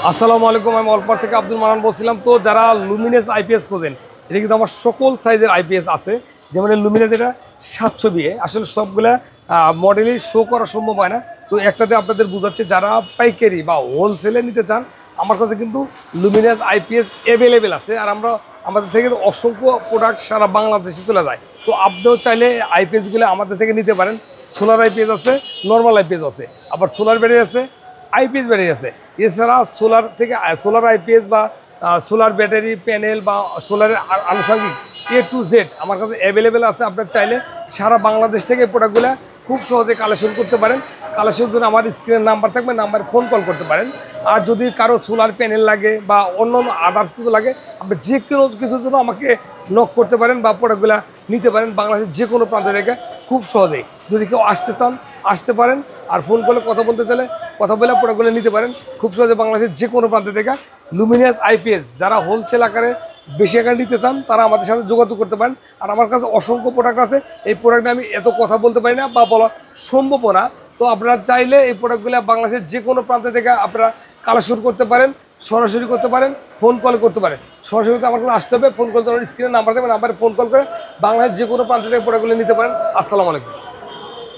আসসালামু আলাইকুম। আমি অল্পার থেকে আব্দুল মানান বলছিলাম। তো যারা লুমিনেস আইপিএস খোঁজেন, এটা কিন্তু আমার সকল সাইজের আইপিএস আছে। যেমন লুমিনেস এটা 700 বিয়ে, আসলে সবগুলা মডেলই শো করা সম্ভব হয় না। তো একটাতে আপনাদের বোঝাচ্ছে, যারা পাইকারি বা হোলসেলে নিতে চান আমার কাছে কিন্তু লুমিনেস আইপিএস অ্যাভেলেবেল আছে। আর আমাদের থেকে অসংখ্য প্রোডাক্ট সারা বাংলাদেশে চলে যায়। তো আপনিও চাইলে আইপিএসগুলো আমাদের থেকে নিতে পারেন। সোলার আইপিএস আছে, নর্মাল আইপিএস আছে, আবার সোলার ব্যাটারি আছে, আইপিএস ব্যাটারি আছে। এছাড়া সোলার থেকে সোলার আইপিএস বা সোলার ব্যাটারি প্যানেল বা সোলারের আনুষঙ্গিক A to Z আমার কাছে অ্যাভেলেবেল আছে। আপনার চাইলে সারা বাংলাদেশ থেকে এই প্রোডাক্টগুলো খুব সহজে কালেকশন করতে পারেন। কালেকশন জন্য আমার স্ক্রিনের নাম্বার থাকবে, নাম্বারে ফোন কল করতে পারেন। আর যদি কারো সোলার প্যানেল লাগে বা অন্য আদার্স কিছু লাগে, আপনি যে কোনো কিছুর জন্য আমাকে নক করতে পারেন বা প্রোডাক্টগুলো নিতে পারেন বাংলাদেশের যে কোনো প্রান্ত থেকে খুব সহজেই। যদি কেউ আসতে চান আসতে পারেন, আর ফোন করলে কথা বলতে চাইলে কথা বলে প্রোডাক্টগুলো নিতে পারেন খুব সহজে বাংলাদেশের যে কোনো প্রান্ত থেকে। লুমিনাস আইপিএস যারা হোলসেল আকারে বেশি আকারে নিতে চান তারা আমাদের সাথে যোগাযোগ করতে পারেন। আর আমার কাছে অসংখ্য প্রোডাক্ট আছে, এই প্রোডাক্টে আমি এত কথা বলতে পারি না বা বলা সম্ভব না। তো আপনারা চাইলে এই প্রোডাক্টগুলো বাংলাদেশের যে কোনো প্রান্ত থেকে আপনারা কালেকশন করতে পারেন, সরাসরি করতে পারেন, ফোন কল করতে পারেন। সরাসরি আমার কাছে আসতে হবে, ফোন করতে পারেন, স্ক্রিনের নাম্বার দেবেন, নাম্বারে ফোন কল করে বাংলাদেশের যে কোনো প্রান্ত থেকে প্রোডাক্টগুলো নিতে পারেন। আসসালামু আলাইকুম।